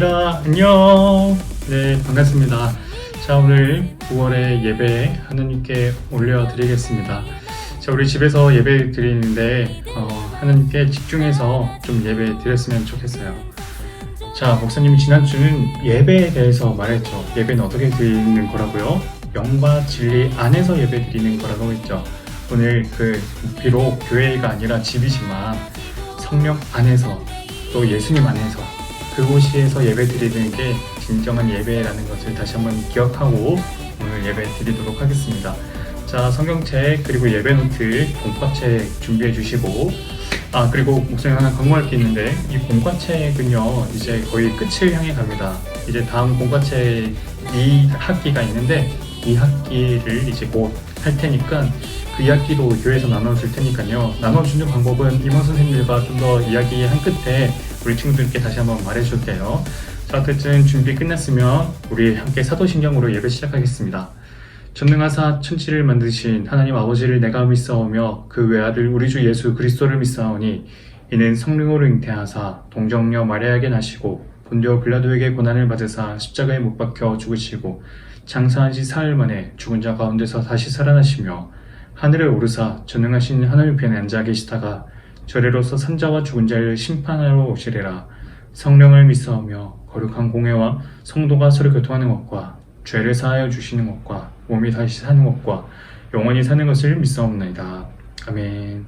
얘들아 안녕. 네, 반갑습니다. 자, 오늘 9월의 예배 하나님께 올려드리겠습니다. 자, 우리 집에서 예배 드리는데 하나님께 집중해서 좀 예배 드렸으면 좋겠어요. 자, 목사님이 지난주는 예배에 대해서 말했죠. 예배는 어떻게 드리는 거라고요? 영과 진리 안에서 예배 드리는 거라고 했죠. 오늘 비록 교회가 아니라 집이지만 성령 안에서 또 예수님 안에서 그곳에서 예배 드리는 게 진정한 예배라는 것을 다시 한번 기억하고 오늘 예배 드리도록 하겠습니다. 자, 성경책 그리고 예배 노트 공과책 준비해 주시고 그리고 목사님 하나 강조할 게 있는데 이 공과책은요 이제 거의 끝을 향해 갑니다. 이제 다음 공과책 2학기가 있는데 2학기를 이제 곧 할 테니까 그 2학기도 교회에서 나눠줄 테니까요. 나눠주는 방법은 임원 선생님들과 좀 더 이야기한 끝에 우리 친구들께 다시 한번 말해줄게요. 자, 어쨌든 준비 끝났으면 우리 함께 사도신경으로 예배 시작하겠습니다. 전능하사 천지를 만드신 하나님 아버지를 내가 믿사오며 그 외아들 우리 주 예수 그리스도를 믿사오니 이는 성령으로 잉태하사 동정녀 마리아에게 나시고 본디오 빌라도에게 고난을 받으사 십자가에 못 박혀 죽으시고 장사한 지 사흘 만에 죽은 자 가운데서 다시 살아나시며 하늘에 오르사 전능하신 하나님 편에 앉아 계시다가 저래로서 산자와 죽은 자를 심판하러 오시리라. 성령을 믿사오며 거룩한 공회와 성도가 서로 교통하는 것과 죄를 사하여 주시는 것과 몸이 다시 사는 것과 영원히 사는 것을 믿사옵나이다. 아멘.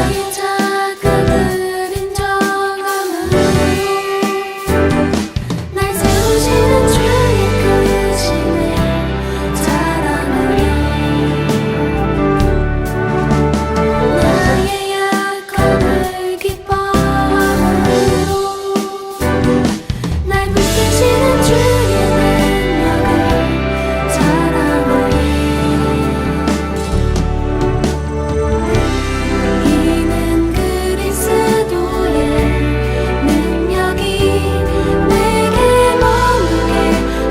나의 작은 느린 정함으로 날 세우시는 주의 크심을 자랑하며 나의 약함을 기뻐함으로 날 붙드시는 주의 능력을 자랑하리. 이는 그리스도의 능력이 내게 머물게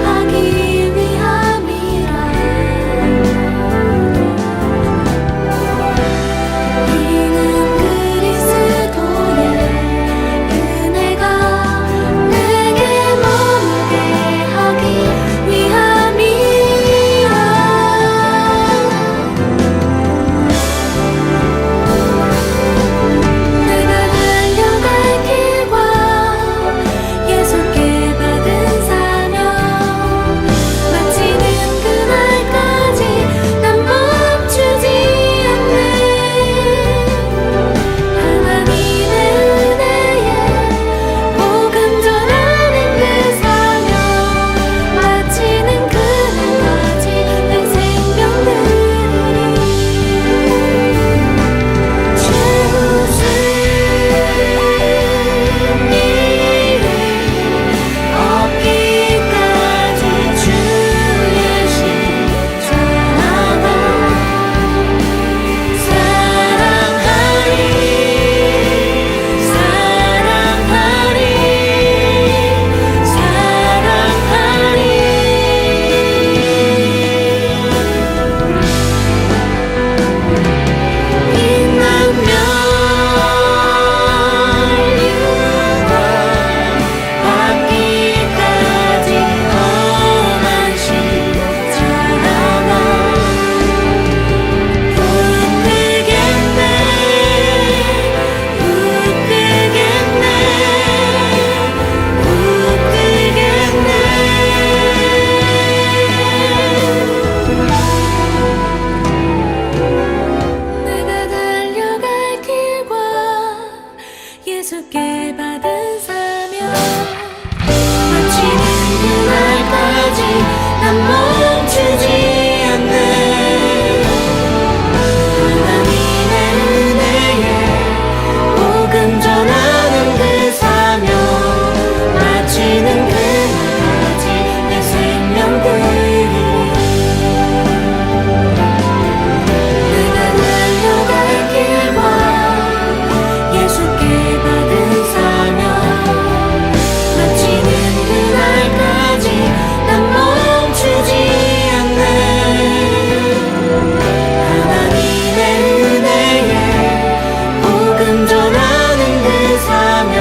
하기 위함이라. 이는 그리스도의 은혜가 내게 머물게 하기 위함이라. 내가 달려갈 길과 예수께 받은 사명 마치는 그날까지 난 멈추지 않네. 하나님의 은혜에 복음 전하는 그 사명 마치는 그날까지 내 생명 드리리. 없기까지 주의 십자가 사랑하리. 빛나면 받기까지 험한 십자가 붙들겠네. 내가 달려갈 길과 예수께 받은 사명 마치는 그날까지 난 멈추지 않네. 하나님의 은혜에 복음 전하는 그 사명 마치는 그날까지 내 생명 드리리. 내가 달려갈 길과 예수께 받은 사명 마치는 그날까지 난 멈추지 않네. 하나님의 은혜에 복음 전하는 그 사명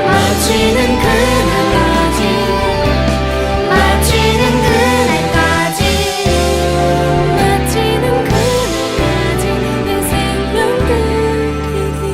마치는 그날까지 마치는 그날까지 마치는 그날까지 내 생명 드리리.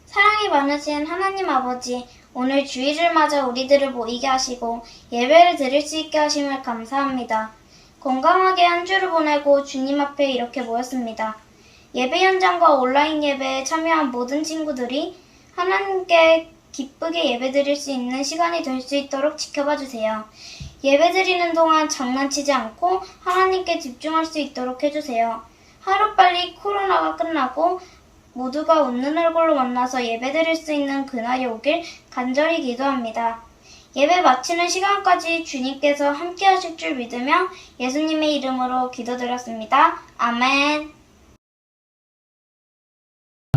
사랑이 많으신 하나님 아버지, 오늘 주일을 맞아 우리들을 모이게 하시고 예배를 드릴 수 있게 하심을 감사합니다. 건강하게 한 주를 보내고 주님 앞에 이렇게 모였습니다. 예배 현장과 온라인 예배에 참여한 모든 친구들이 하나님께 기쁘게 예배드릴 수 있는 시간이 될 수 있도록 지켜봐 주세요. 예배드리는 동안 장난치지 않고 하나님께 집중할 수 있도록 해주세요. 하루빨리 코로나가 끝나고 모두가 웃는 얼굴로 만나서 예배드릴 수 있는 그날이 오길 간절히 기도합니다. 예배 마치는 시간까지 주님께서 함께 하실 줄 믿으며 예수님의 이름으로 기도드렸습니다. 아멘.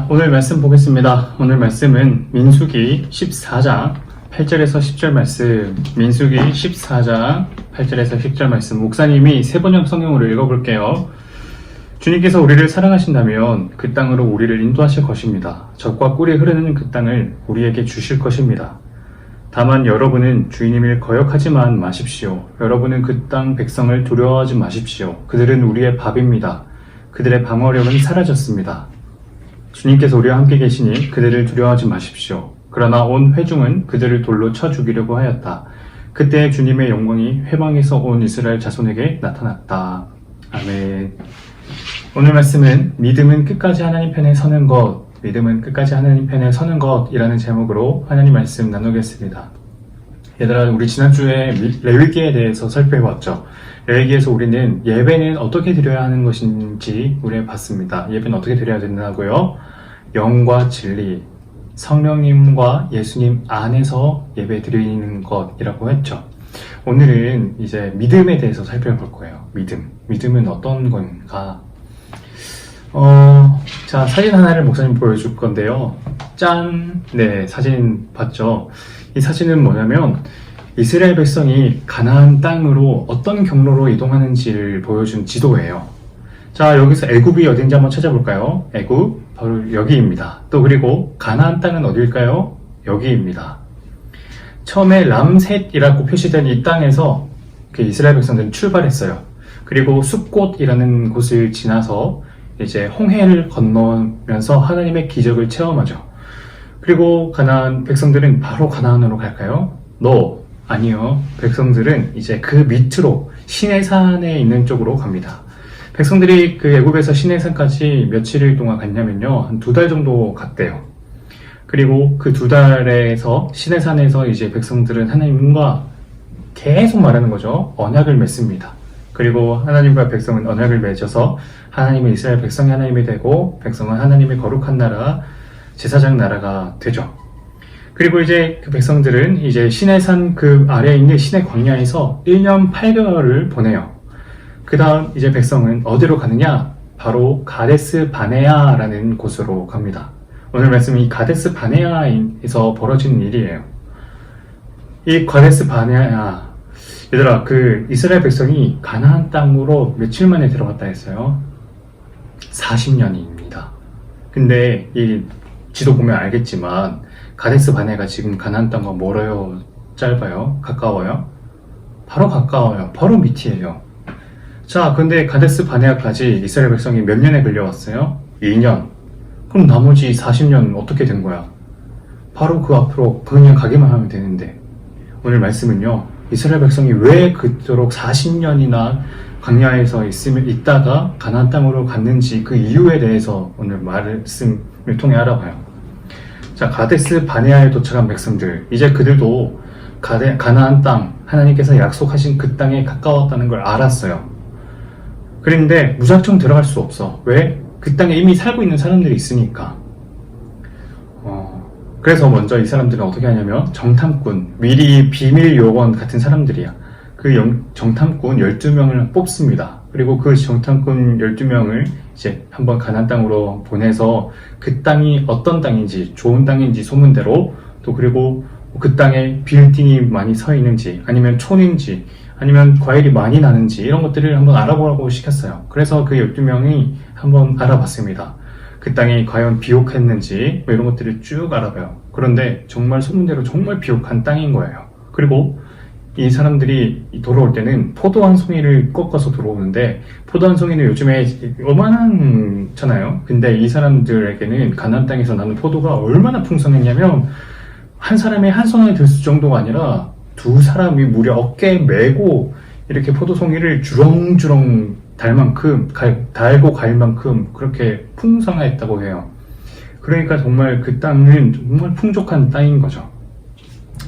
오늘 말씀 보겠습니다. 오늘 말씀은 민수기 14장 8절에서 10절 말씀, 민수기 14장 8절에서 10절 말씀, 목사님이 세 번역 성경으로 읽어볼게요. 주님께서 우리를 사랑하신다면 그 땅으로 우리를 인도하실 것입니다. 젖과 꿀이 흐르는 그 땅을 우리에게 주실 것입니다. 다만 여러분은 주인님을 거역하지만 마십시오. 여러분은 그 땅 백성을 두려워하지 마십시오. 그들은 우리의 밥입니다. 그들의 방어력은 사라졌습니다. 주님께서 우리와 함께 계시니 그들을 두려워하지 마십시오. 그러나 온 회중은 그들을 돌로 쳐 죽이려고 하였다. 그때 주님의 영광이 회방에서 온 이스라엘 자손에게 나타났다. 아멘. 오늘 말씀은 믿음은 끝까지 하나님 편에 서는 것, 믿음은 끝까지 하나님 편에 서는 것이라는 제목으로 하나님 말씀 나누겠습니다. 얘들아, 우리 지난주에 레위기에 대해서 살펴봤죠. 레위기에서 우리는 예배는 어떻게 드려야 하는 것인지 우리 봤습니다. 예배는 어떻게 드려야 된다고요? 영과 진리, 성령님과 예수님 안에서 예배 드리는 것이라고 했죠. 오늘은 이제 믿음에 대해서 살펴볼 거예요. 믿음은 어떤 건가? 자, 사진 하나를 목사님 보여줄 건데요. 짠! 네, 사진 봤죠? 이 사진은 뭐냐면 이스라엘 백성이 가나안 땅으로 어떤 경로로 이동하는지를 보여준 지도예요. 자, 여기서 애굽이 어딘지 한번 찾아볼까요? 애굽, 바로 여기입니다. 또 그리고 가나안 땅은 어딜까요? 여기입니다. 처음에 람셋이라고 표시된 이 땅에서 이스라엘 백성들은 출발했어요. 그리고 숫꽃이라는 곳을 지나서 이제 홍해를 건너면서 하나님의 기적을 체험하죠. 그리고 가나안 백성들은 바로 가나안으로 갈까요? 아니요. 백성들은 이제 그 밑으로 시내산에 있는 쪽으로 갑니다. 백성들이 그 애굽에서 시내산까지 며칠일 동안 갔냐면요, 한 2달 정도 갔대요. 그리고 그 2달에서 시내산에서 이제 백성들은 하나님과 계속 말하는 거죠. 언약을 맺습니다. 그리고 하나님과 백성은 언약을 맺어서 하나님은 이스라엘 백성이 하나님이 되고 백성은 하나님의 거룩한 나라, 제사장 나라가 되죠. 그리고 이제 그 백성들은 이제 시내산 그 아래에 있는 시내 광야에서 1년 8개월을 보내요. 그 다음 이제 백성은 어디로 가느냐? 바로 가데스 바네아라는 곳으로 갑니다. 오늘 말씀은 이 가데스 바네아에서 벌어진 일이에요. 이 가데스 바네아, 얘들아, 그 이스라엘 백성이 가나안 땅으로 며칠 만에 들어갔다 했어요? 40년입니다. 근데 이 지도 보면 알겠지만 가데스 바네가 지금 가나안 땅과 멀어요? 짧아요? 가까워요? 바로 가까워요. 바로 밑이에요. 자, 근데 가데스 바네아까지 이스라엘 백성이 몇 년에 걸려왔어요? 2년. 그럼 나머지 40년 어떻게 된 거야? 바로 그 앞으로 그냥 가기만 하면 되는데, 오늘 말씀은요, 이스라엘 백성이 왜 그토록 40년이나 광야에서 있다가 가나안 땅으로 갔는지 그 이유에 대해서 오늘 말씀을 통해 알아봐요. 자, 가데스 바네아에 도착한 백성들, 이제 그들도 가나안 땅, 하나님께서 약속하신 그 땅에 가까웠다는 걸 알았어요. 그런데 무작정 들어갈 수 없어. 왜? 그 땅에 이미 살고 있는 사람들이 있으니까. 그래서 먼저 이 사람들은 어떻게 하냐면 정탐꾼, 미리 비밀 요원 같은 사람들이야. 그 정탐꾼 12명을 뽑습니다. 그리고 그 정탐꾼 12명을 이제 한번 가나안 땅으로 보내서 그 땅이 어떤 땅인지, 좋은 땅인지 소문대로, 또 그리고 그 땅에 빌딩이 많이 서 있는지, 아니면 촌인지, 아니면 과일이 많이 나는지 이런 것들을 한번 알아보라고 시켰어요. 그래서 그 12명이 한번 알아봤습니다. 그 땅이 과연 비옥했는지 뭐 이런 것들을 쭉 알아봐요. 그런데 정말 소문대로 정말 비옥한 땅인 거예요. 그리고 이 사람들이 돌아올 때는 포도 한 송이를 꺾어서 들어오는데, 포도 한 송이는 요즘에 어마어마하잖아요. 근데 이 사람들에게는 가나안 땅에서 나는 포도가 얼마나 풍성했냐면 한 사람이 한 손에 들 정도가 아니라 두 사람이 무려 어깨에 메고 이렇게 포도송이를 주렁주렁 달고 갈 만큼 그렇게 풍성했다고 해요. 그러니까 정말 그 땅은 정말 풍족한 땅인 거죠.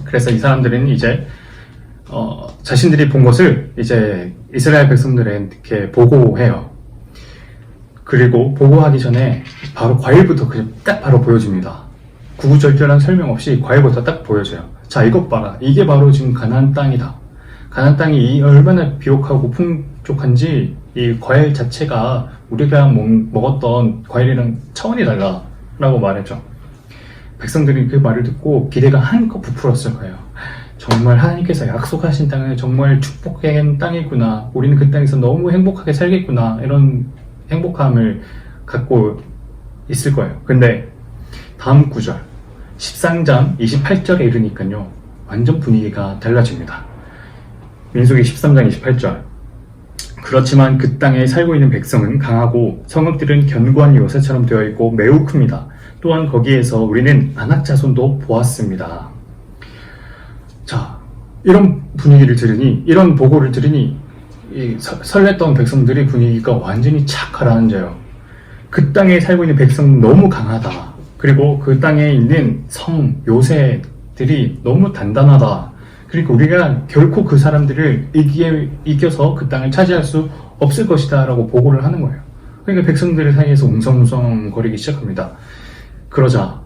그래서 이 사람들은 이제 자신들이 본 것을 이제 이스라엘 백성들에게 보고해요. 그리고 보고하기 전에 바로 과일부터 그냥 딱 바로 보여줍니다. 구구절절한 설명 없이 과일부터 딱 보여줘요. 자, 이것 봐라. 이게 바로 지금 가나안 땅이다. 가나안 땅이 얼마나 비옥하고 풍족한지 이 과일 자체가 우리가 먹었던 과일이랑 차원이 달라라고 말했죠. 백성들이 그 말을 듣고 기대가 한껏 부풀었을 거예요. 정말 하나님께서 약속하신 땅은 정말 축복의 땅이구나. 우리는 그 땅에서 너무 행복하게 살겠구나. 이런 행복함을 갖고 있을 거예요. 근데 다음 구절 13장 28절에 이르니까요, 완전 분위기가 달라집니다. 민수기 13장 28절. 그렇지만 그 땅에 살고 있는 백성은 강하고 성읍들은 견고한 요새처럼 되어 있고 매우 큽니다. 또한 거기에서 우리는 아낙 자손도 보았습니다. 자, 이런 분위기를 들으니, 이런 보고를 들으니 설렜던 백성들의 분위기가 완전히 착 가라앉아요. 그 땅에 살고 있는 백성은 너무 강하다. 그리고 그 땅에 있는 성, 요새들이 너무 단단하다. 그리고 우리가 결코 그 사람들을 이겨서 그 땅을 차지할 수 없을 것이다 라고 보고를 하는 거예요. 그러니까 백성들 사이에서 웅성웅성거리기 시작합니다. 그러자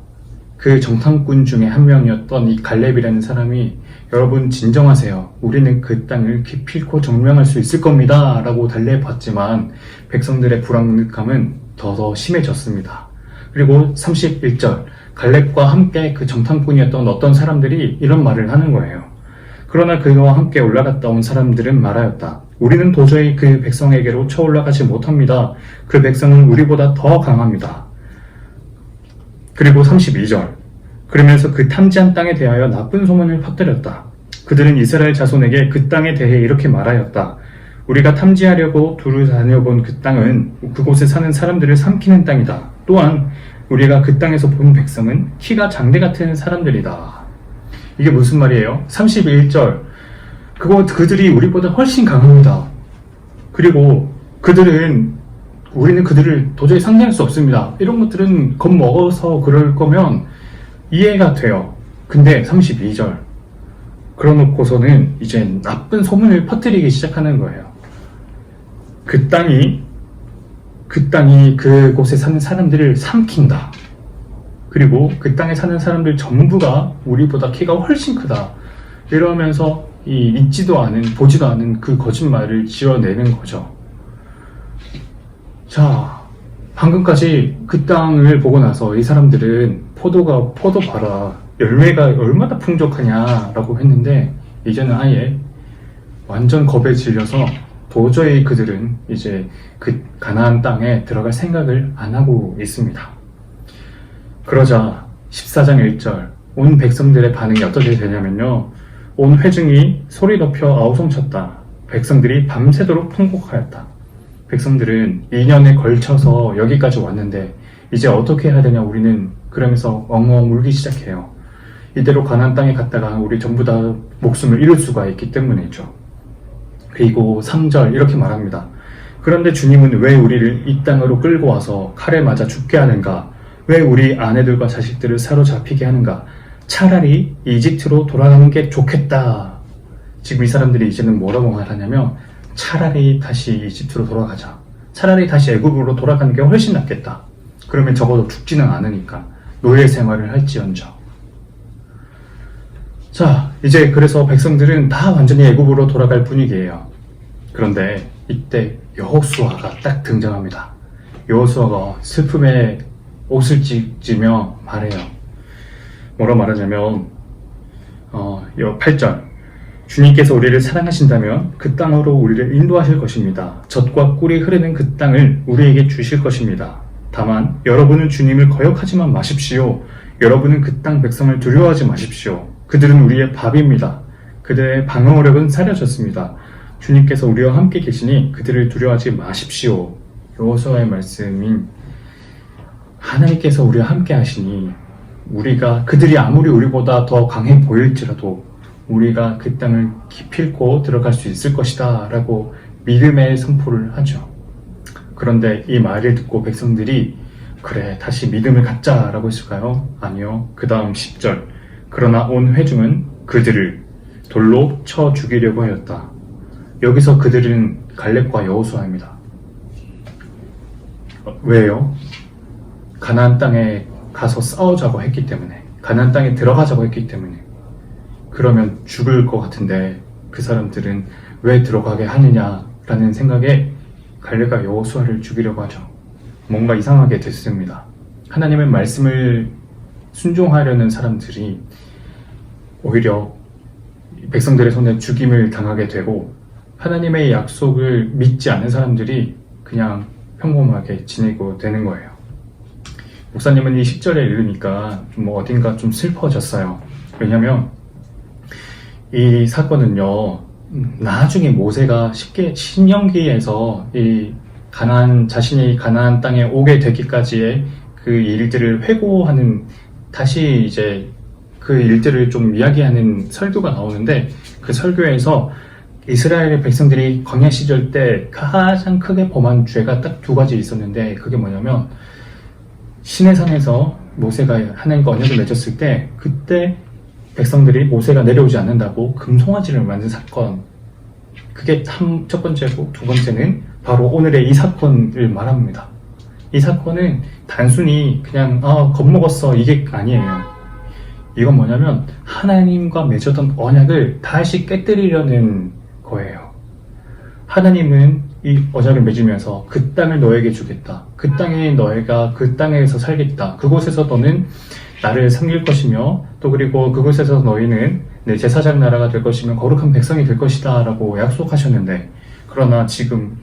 그 정탐꾼 중에 한 명이었던 이 갈렙이라는 사람이, 여러분 진정하세요. 우리는 그 땅을 기필코 점령할 수 있을 겁니다 라고 달래봤지만 백성들의 불안감은 더 심해졌습니다. 그리고 31절, 갈렙과 함께 그 정탐꾼이었던 어떤 사람들이 이런 말을 하는 거예요. 그러나 그와 함께 올라갔다 온 사람들은 말하였다. 우리는 도저히 그 백성에게로 쳐올라가지 못합니다. 그 백성은 우리보다 더 강합니다. 그리고 32절, 그러면서 그 탐지한 땅에 대하여 나쁜 소문을 퍼뜨렸다. 그들은 이스라엘 자손에게 그 땅에 대해 이렇게 말하였다. 우리가 탐지하려고 두루 다녀본 그 땅은 그곳에 사는 사람들을 삼키는 땅이다. 또한 우리가 그 땅에서 본 백성은 키가 장대 같은 사람들이다. 이게 무슨 말이에요? 31절, 그들이 우리보다 훨씬 강합니다. 그리고 우리는 그들을 도저히 상대할 수 없습니다. 이런 것들은 겁먹어서 그럴 거면 이해가 돼요. 근데 32절, 그러놓고서는 이제 나쁜 소문을 퍼뜨리기 시작하는 거예요. 그 땅이 그곳에 사는 사람들을 삼킨다. 그리고 그 땅에 사는 사람들 전부가 우리보다 키가 훨씬 크다. 이러면서 있지도 않은, 보지도 않은 그 거짓말을 지어내는 거죠. 자, 방금까지 그 땅을 보고 나서 이 사람들은 포도 봐라, 열매가 얼마나 풍족하냐라고 했는데, 이제는 아예 완전 겁에 질려서 도저히 그들은 이제 그 가나안 땅에 들어갈 생각을 안 하고 있습니다. 그러자 14장 1절, 온 백성들의 반응이 어떻게 되냐면요, 온 회중이 소리 덮여 아우성쳤다. 백성들이 밤새도록 통곡하였다. 백성들은 2년에 걸쳐서 여기까지 왔는데 이제 어떻게 해야 되냐, 우리는. 그러면서 엉엉 울기 시작해요. 이대로 가나안 땅에 갔다가 우리 전부 다 목숨을 잃을 수가 있기 때문이죠. 그리고 3절 이렇게 말합니다. 그런데 주님은 왜 우리를 이 땅으로 끌고 와서 칼에 맞아 죽게 하는가? 왜 우리 아내들과 자식들을 사로잡히게 하는가? 차라리 이집트로 돌아가는 게 좋겠다. 지금 이 사람들이 이제는 뭐라고 말하냐면, 차라리 다시 이집트로 돌아가자. 차라리 다시 애굽으로 돌아가는 게 훨씬 낫겠다. 그러면 적어도 죽지는 않으니까 노예 생활을 할지언정. 자, 이제 그래서 백성들은 다 완전히 애굽으로 돌아갈 분위기예요. 그런데 이때 여호수아가 딱 등장합니다. 여호수아가 슬픔에 옷을 찢으며 말해요. 뭐라 말하냐면 8절, 주님께서 우리를 사랑하신다면 그 땅으로 우리를 인도하실 것입니다. 젖과 꿀이 흐르는 그 땅을 우리에게 주실 것입니다. 다만 여러분은 주님을 거역하지만 마십시오. 여러분은 그 땅 백성을 두려워하지 마십시오. 그들은 우리의 밥입니다. 그들의 방어력은 사려졌습니다. 주님께서 우리와 함께 계시니 그들을 두려워하지 마십시오. 여호수아의 말씀인, 하나님께서 우리와 함께 하시니 그들이 아무리 우리보다 더 강해 보일지라도 우리가 그 땅을 기필코 들어갈 수 있을 것이다 라고 믿음의 선포를 하죠. 그런데 이 말을 듣고 백성들이 그래, 다시 믿음을 갖자 라고 했을까요? 아니요. 그 다음 10절, 그러나 온 회중은 그들을 돌로 쳐 죽이려고 하였다. 여기서 그들은 갈렙과 여호수아입니다. 왜요? 가나안 땅에 가서 싸우자고 했기 때문에, 가나안 땅에 들어가자고 했기 때문에. 그러면 죽을 것 같은데 그 사람들은 왜 들어가게 하느냐라는 생각에 갈렙과 여호수아를 죽이려고 하죠. 뭔가 이상하게 됐습니다. 하나님의 말씀을 순종하려는 사람들이 오히려 백성들의 손에 죽임을 당하게 되고, 하나님의 약속을 믿지 않은 사람들이 그냥 평범하게 지내고 되는 거예요. 목사님은 이 10절에 읽으니까 좀 어딘가 좀 슬퍼졌어요. 왜냐면 이 사건은요, 나중에 모세가 쉽게 신명기에서 이 자신이 가나안 땅에 오게 되기까지의 그 일들을 회고하는, 다시 이제 그 일들을 좀 이야기하는 설교가 나오는데, 그 설교에서 이스라엘 백성들이 광야 시절 때 가장 크게 범한 죄가 딱 두 가지 있었는데, 그게 뭐냐면 시내산에서 모세가 하나님과 언약을 맺었을 때, 그때 백성들이 모세가 내려오지 않는다고 금송아지를 만든 사건, 그게 첫 번째고, 두 번째는 바로 오늘의 이 사건을 말합니다. 이 사건은 단순히 그냥 겁먹었어 이게 아니에요. 이건 뭐냐면 하나님과 맺었던 언약을 다시 깨뜨리려는 거예요. 하나님은 이 언약을 맺으면서 그 땅을 너에게 주겠다. 그 땅에 너희가 그 땅에서 살겠다. 그곳에서 너는 나를 섬길 것이며, 또 그리고 그곳에서 너희는 내 제사장 나라가 될 것이며 거룩한 백성이 될 것이다 라고 약속하셨는데, 그러나 지금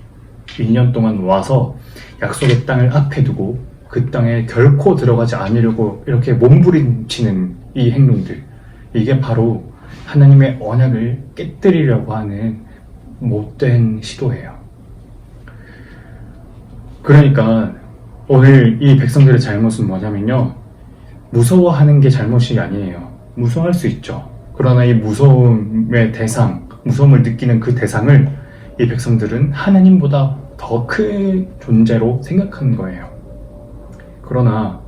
2년 동안 와서 약속의 땅을 앞에 두고 그 땅에 결코 들어가지 않으려고 이렇게 몸부림치는 이 행동들, 이게 바로 하나님의 언약을 깨뜨리려고 하는 못된 시도예요. 그러니까 오늘 이 백성들의 잘못은 뭐냐면요, 무서워하는 게 잘못이 아니에요. 무서워할 수 있죠. 그러나 이 무서움의 대상, 무서움을 느끼는 그 대상을 이 백성들은 하나님보다 더 큰 존재로 생각하는 거예요. 그러나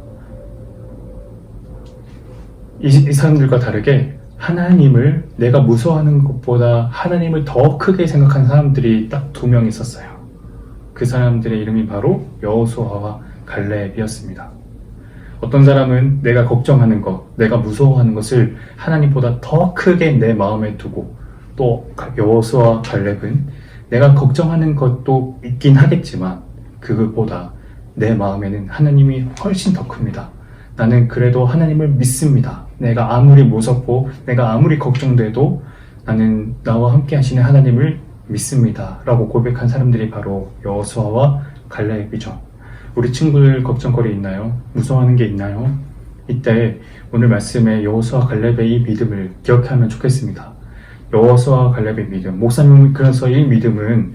이 사람들과 다르게 하나님을, 내가 무서워하는 것보다 하나님을 더 크게 생각한 사람들이 딱 2명 있었어요. 그 사람들의 이름이 바로 여호수아와 갈렙이었습니다. 어떤 사람은 내가 걱정하는 것, 내가 무서워하는 것을 하나님보다 더 크게 내 마음에 두고, 또 여호수아와 갈렙은 내가 걱정하는 것도 있긴 하겠지만 그것보다 내 마음에는 하나님이 훨씬 더 큽니다. 나는 그래도 하나님을 믿습니다. 내가 아무리 무섭고 내가 아무리 걱정돼도 나는 나와 함께 하시는 하나님을 믿습니다 라고 고백한 사람들이 바로 여호수아와 갈렙이죠. 우리 친구들 걱정거리 있나요? 무서워하는 게 있나요? 이때 오늘 말씀에 여호수아 갈렙의 이 믿음을 기억하면 좋겠습니다. 여호수아 갈렙의 믿음. 목사님, 그래서 이 믿음은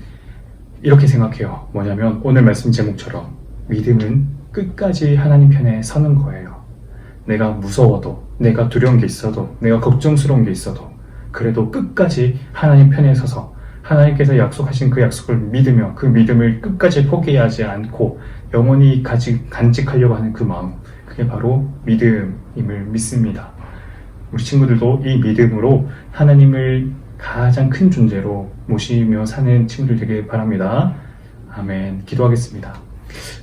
이렇게 생각해요. 뭐냐면 오늘 말씀 제목처럼 믿음은 끝까지 하나님 편에 서는 거예요. 내가 무서워도, 내가 두려운 게 있어도, 내가 걱정스러운 게 있어도 그래도 끝까지 하나님 편에 서서 하나님께서 약속하신 그 약속을 믿으며 그 믿음을 끝까지 포기하지 않고 영원히 간직하려고 하는 그 마음, 그게 바로 믿음임을 믿습니다. 우리 친구들도 이 믿음으로 하나님을 가장 큰 존재로 모시며 사는 친구들 되길 바랍니다. 아멘. 기도하겠습니다.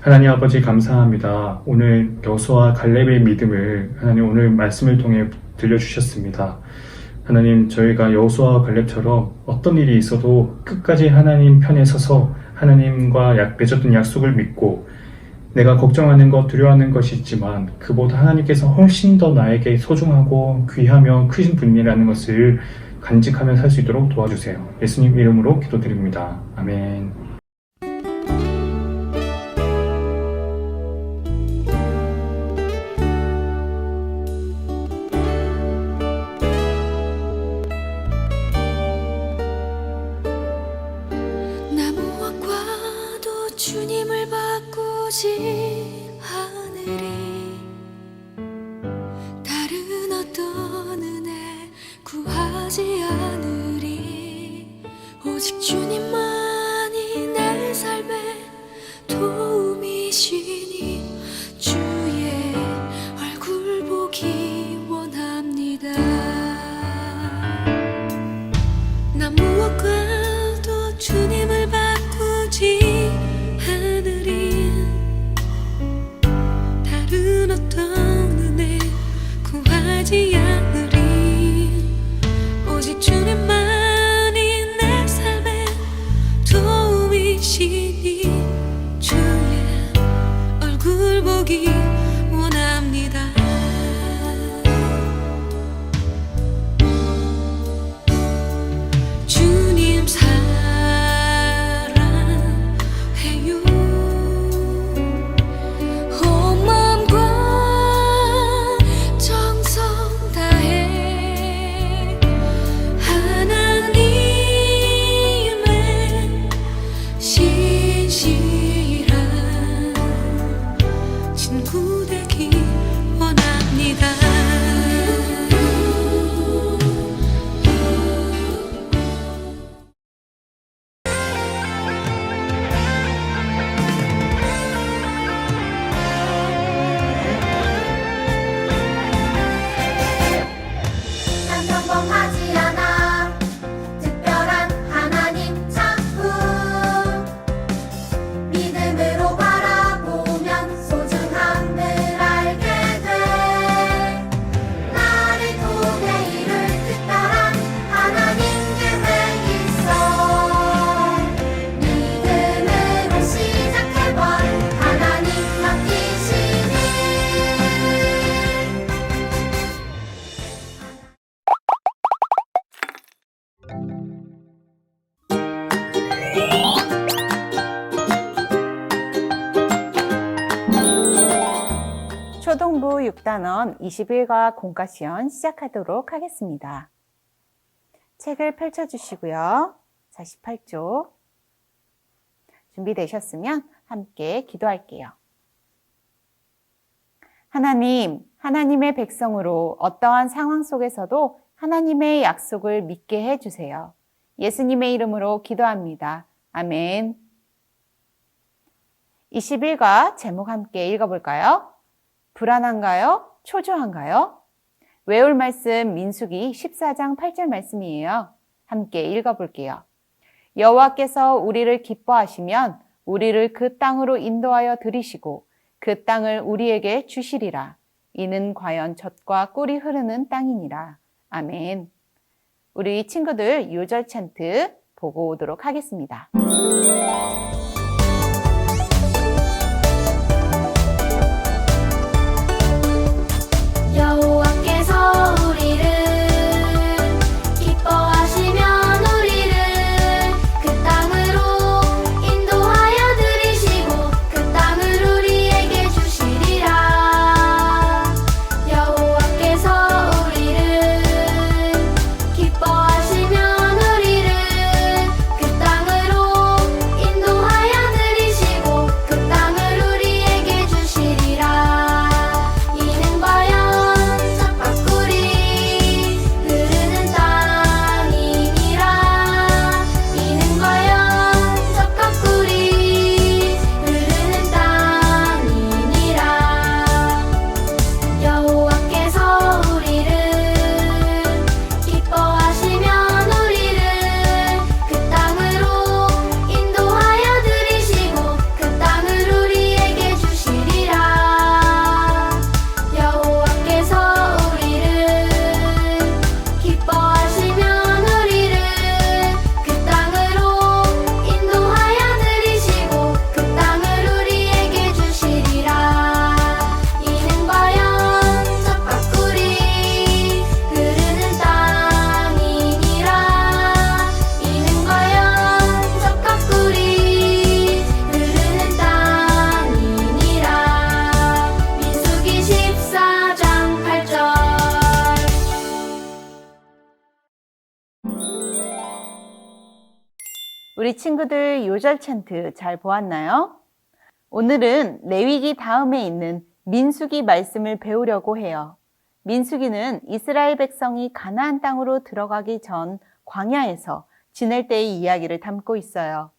하나님 아버지 감사합니다. 오늘 여호수아 갈렙의 믿음을 하나님 오늘 말씀을 통해 들려주셨습니다. 하나님, 저희가 여호수아 갈렙처럼 어떤 일이 있어도 끝까지 하나님 편에 서서 하나님과 맺었던 약속을 믿고, 내가 걱정하는 것, 두려워하는 것이 있지만 그보다 하나님께서 훨씬 더 나에게 소중하고 귀하며 크신 분이라는 것을 간직하며 살 수 있도록 도와주세요. 예수님 이름으로 기도드립니다. 아멘. 나 무엇과도 주님을 바꾸지 않으리. 다른 어떤 은혜 구하지 않으리. 오직 주님만이 내 삶의 도움이시니 주의 얼굴 보기 원합니다. 나 무엇과도 주님을 바꾸지 않으리. 다른 어떤 은혜 구하지 않으리. 신실한 친구 되기 원합니다. 난 평범하지 않아 특별한 하나님 작품 믿음으로 바라보면 소중함을 알게 돼 나를 통해 이룰 특별한 하나님 계획 있어 믿음으로 시작해봐 하나님 맡기시니 초등부 6단원 21과 공과 시연 시작하도록 하겠습니다. 책을 펼쳐주시고요. 자, 18쪽. 준비되셨으면 함께 기도할게요. 하나님, 하나님의 백성으로 어떠한 상황 속에서도 하나님의 약속을 믿게 해주세요. 예수님의 이름으로 기도합니다. 아멘. 21과 제목 함께 읽어볼까요? 불안한가요? 초조한가요? 외울 말씀 민수기 14장 8절 말씀이에요. 함께 읽어볼게요. 여호와께서 우리를 기뻐하시면 우리를 그 땅으로 인도하여 들이시고 그 땅을 우리에게 주시리라. 이는 과연 젖과 꿀이 흐르는 땅이니라. 아멘. 우리 친구들 요절 찬트 보고 오도록 하겠습니다. 여호와께서 우리를 기뻐하시면 우리를 그 땅으로 인도하여 들이시고 그 땅을 우리에게 주시리라. 여호와께서 우리를 기뻐하시면 우리를 그 땅으로 인도하여 들이시고 그 땅을 우리에게 주시리라. 이는 과연 젖과 꿀이 흐르는 땅이니라. 이는 과연 젖과 꿀이 흐르는 땅이니라. 여호와께서 우리를 기뻐하시면 우리를 그 땅으로 인도하여 들이시고 그 땅을 우리에게 주시리라. 여호와께서 우리를 기뻐하시면 우리를 그 땅으로 인도하여 들이시고 그 땅을 우리에게 주시리라. 이는 과연 젖과 꿀이 흐르는 땅이니라. 이는 과연 젖과 꿀이 흐르는 땅이니라. 민수기 14장 8절. 우리 친구들 요절 찬트 잘 보았나요? 오늘은 레위기 다음에 있는 민수기 말씀을 배우려고 해요. 민수기는 이스라엘 백성이 가나안 땅으로 들어가기 전 광야에서 지낼 때의 이야기를 담고 있어요.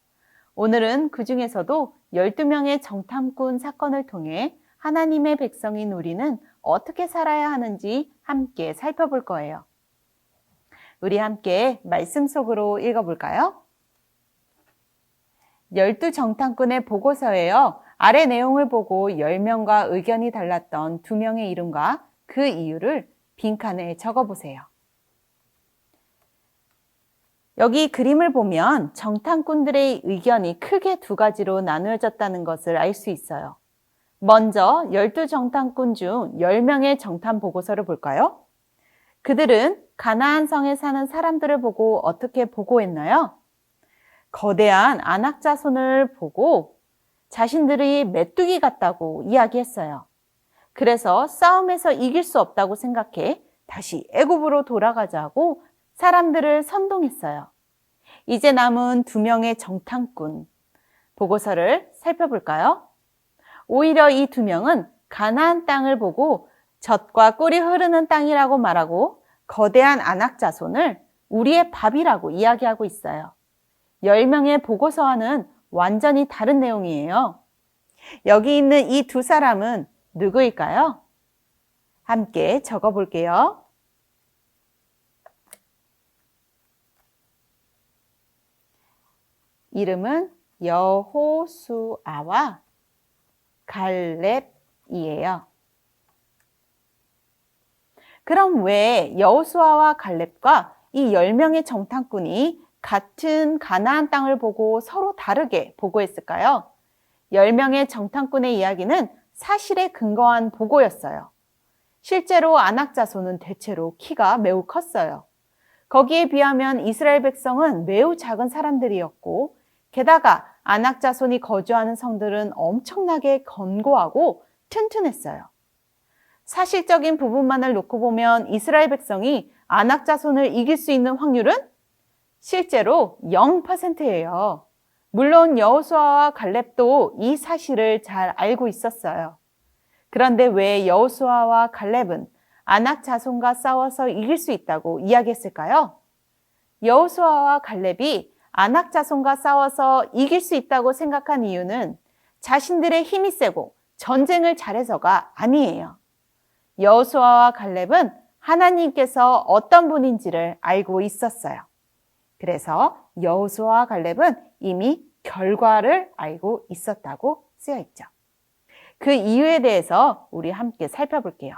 오늘은 그 중에서도 12명의 정탐꾼 사건을 통해 하나님의 백성인 우리는 어떻게 살아야 하는지 함께 살펴볼 거예요. 우리 함께 말씀 속으로 읽어볼까요? 12정탐꾼의 보고서예요. 아래 내용을 보고 10명과 의견이 달랐던 2명의 이름과 그 이유를 빈칸에 적어보세요. 여기 그림을 보면 정탐꾼들의 의견이 크게 2가지로 나누어졌다는 것을 알 수 있어요. 먼저 12정탐꾼 중 10명의 정탐 보고서를 볼까요? 그들은 가나안 성에 사는 사람들을 보고 어떻게 보고했나요? 거대한 안악 자손을 보고 자신들이 메뚜기 같다고 이야기했어요. 그래서 싸움에서 이길 수 없다고 생각해 다시 애굽으로 돌아가자고 사람들을 선동했어요. 이제 남은 2명의 정탐꾼, 보고서를 살펴볼까요? 오히려 이 두 명은 가나안 땅을 보고 젖과 꿀이 흐르는 땅이라고 말하고 거대한 아낙 자손을 우리의 밥이라고 이야기하고 있어요. 10명의 보고서와는 완전히 다른 내용이에요. 여기 있는 이 두 사람은 누구일까요? 함께 적어볼게요. 이름은 여호수아와 갈렙이에요. 그럼 왜 여호수아와 갈렙과 이 10명의 정탐꾼이 같은 가나안 땅을 보고 서로 다르게 보고했을까요? 10명의 정탐꾼의 이야기는 사실에 근거한 보고였어요. 실제로 아낙 자손은 대체로 키가 매우 컸어요. 거기에 비하면 이스라엘 백성은 매우 작은 사람들이었고, 게다가 아낙 자손이 거주하는 성들은 엄청나게 견고하고 튼튼했어요. 사실적인 부분만을 놓고 보면 이스라엘 백성이 아낙 자손을 이길 수 있는 확률은 실제로 0%예요. 물론 여호수아와 갈렙도 이 사실을 잘 알고 있었어요. 그런데 왜 여호수아와 갈렙은 아낙 자손과 싸워서 이길 수 있다고 이야기했을까요? 여호수아와 갈렙이 아낙 자손과 싸워서 이길 수 있다고 생각한 이유는 자신들의 힘이 세고 전쟁을 잘해서가 아니에요. 여호수아와 갈렙은 하나님께서 어떤 분인지를 알고 있었어요. 그래서 여호수아와 갈렙은 이미 결과를 알고 있었다고 쓰여 있죠. 그 이유에 대해서 우리 함께 살펴볼게요.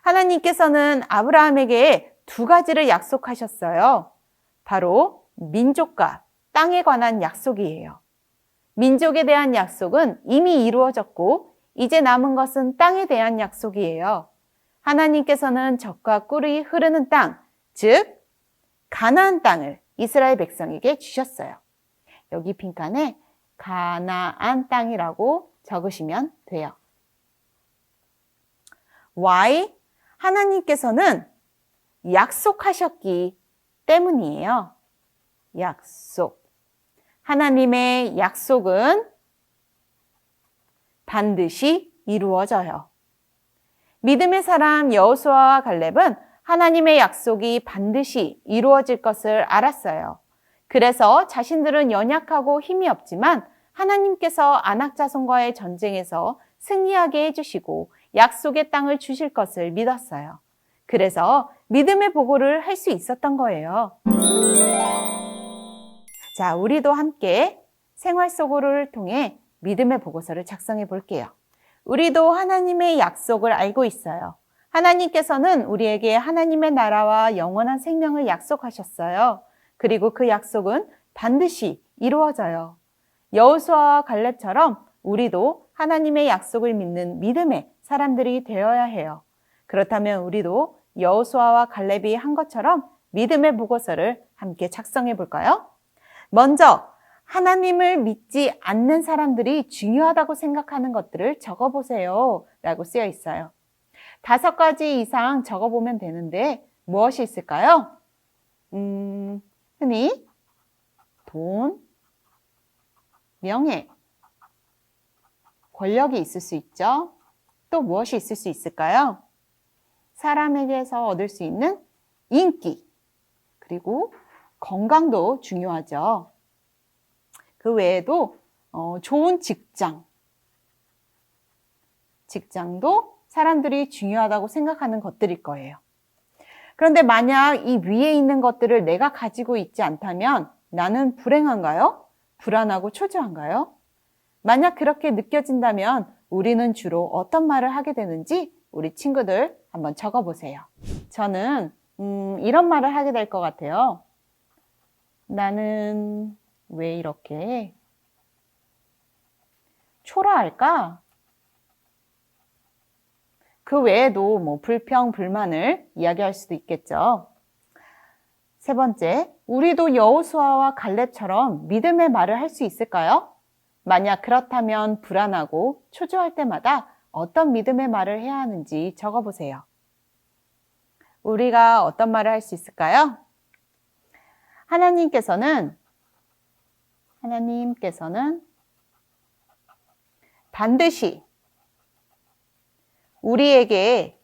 하나님께서는 아브라함에게 두 가지를 약속하셨어요. 바로 민족과 땅에 관한 약속이에요. 민족에 대한 약속은 이미 이루어졌고 이제 남은 것은 땅에 대한 약속이에요. 하나님께서는 젖과 꿀이 흐르는 땅, 즉 가나안 땅을 이스라엘 백성에게 주셨어요. 여기 빈칸에 가나안 땅이라고 적으시면 돼요. Why? 하나님께서는 약속하셨기 때문이에요. 약속. 하나님의 약속은 반드시 이루어져요. 믿음의 사람 여호수아와 갈렙은 하나님의 약속이 반드시 이루어질 것을 알았어요. 그래서 자신들은 연약하고 힘이 없지만 하나님께서 아낙 자손과의 전쟁에서 승리하게 해주시고 약속의 땅을 주실 것을 믿었어요. 그래서 믿음의 보고를 할 수 있었던 거예요. 자, 우리도 함께 생활 속어를 통해 믿음의 보고서를 작성해 볼게요. 우리도 하나님의 약속을 알고 있어요. 하나님께서는 우리에게 하나님의 나라와 영원한 생명을 약속하셨어요. 그리고 그 약속은 반드시 이루어져요. 여호수아와 갈렙처럼 우리도 하나님의 약속을 믿는 믿음의 사람들이 되어야 해요. 그렇다면 우리도 여호수아와 갈렙이 한 것처럼 믿음의 보고서를 함께 작성해 볼까요? 먼저 하나님을 믿지 않는 사람들이 중요하다고 생각하는 것들을 적어보세요 라고 쓰여 있어요. 5가지 이상 적어보면 되는데 무엇이 있을까요? 흔히 돈, 명예, 권력이 있을 수 있죠. 또 무엇이 있을 수 있을까요? 사람에게서 얻을 수 있는 인기, 그리고 건강도 중요하죠. 그 외에도 좋은 직장도 사람들이 중요하다고 생각하는 것들일 거예요. 그런데 만약 이 위에 있는 것들을 내가 가지고 있지 않다면 나는 불행한가요? 불안하고 초조한가요? 만약 그렇게 느껴진다면 우리는 주로 어떤 말을 하게 되는지 우리 친구들 한번 적어보세요. 저는 이런 말을 하게 될 것 같아요. 나는 왜 이렇게 초라할까? 그 외에도 뭐 불평, 불만을 이야기할 수도 있겠죠. 3번째, 우리도 여호수아와 갈렙처럼 믿음의 말을 할 수 있을까요? 만약 그렇다면 불안하고 초조할 때마다 어떤 믿음의 말을 해야 하는지 적어보세요. 우리가 어떤 말을 할 수 있을까요? 하나님께서는 반드시 우리에게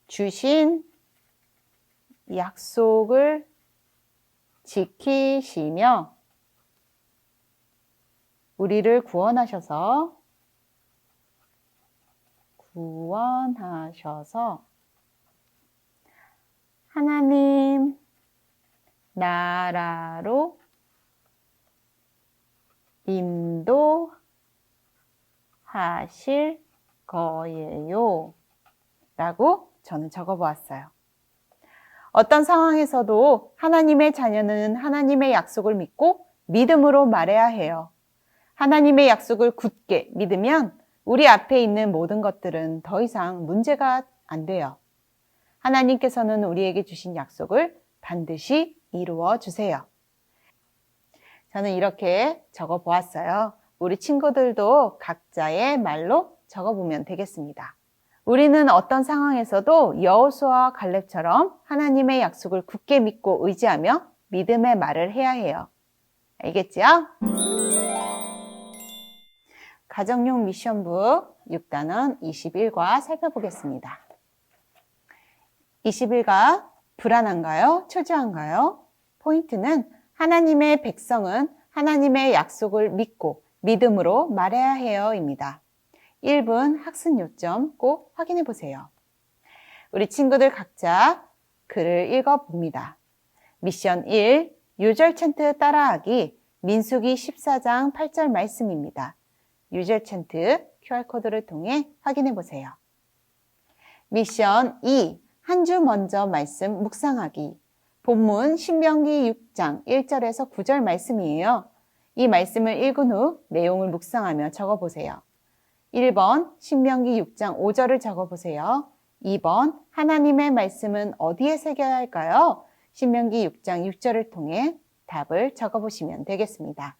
주신 약속을 지키시며 우리를 구원하셔서 하나님 나라로 인도하실 거예요. 라고 저는 적어보았어요. 어떤 상황에서도 하나님의 자녀는 하나님의 약속을 믿고 믿음으로 말해야 해요. 하나님의 약속을 굳게 믿으면 우리 앞에 있는 모든 것들은 더 이상 문제가 안 돼요. 하나님께서는 우리에게 주신 약속을 반드시 이루어 주세요. 저는 이렇게 적어 보았어요. 우리 친구들도 각자의 말로 적어보면 되겠습니다. 우리는 어떤 상황에서도 여호수아와 갈렙처럼 하나님의 약속을 굳게 믿고 의지하며 믿음의 말을 해야 해요. 알겠죠? 가정용 미션북 6단원 21과 살펴보겠습니다. 21가 불안한가요? 초조한가요? 포인트는 하나님의 백성은 하나님의 약속을 믿고 믿음으로 말해야 해요입니다. 1분 학습 요점 꼭 확인해 보세요. 우리 친구들 각자 글을 읽어봅니다. 미션 1, 유절 챈트 따라하기 민수기 14장 8절 말씀입니다. 유절 챈트 QR코드를 통해 확인해 보세요. 미션 2, 한 주 먼저 말씀 묵상하기. 본문 신명기 6장 1절에서 9절 말씀이에요. 이 말씀을 읽은 후 내용을 묵상하며 적어보세요. 1번 신명기 6장 5절을 적어보세요. 2번 하나님의 말씀은 어디에 새겨야 할까요? 신명기 6장 6절을 통해 답을 적어보시면 되겠습니다.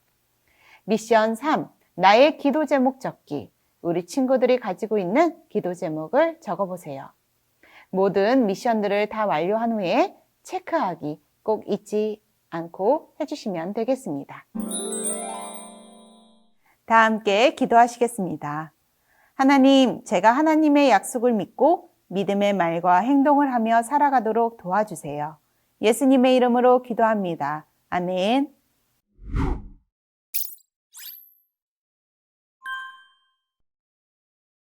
미션 3, 나의 기도 제목 적기. 우리 친구들이 가지고 있는 기도 제목을 적어보세요. 모든 미션들을 다 완료한 후에 체크하기 꼭 잊지 않고 해주시면 되겠습니다. 다 함께 기도하시겠습니다. 하나님, 제가 하나님의 약속을 믿고 믿음의 말과 행동을 하며 살아가도록 도와주세요. 예수님의 이름으로 기도합니다. 아멘.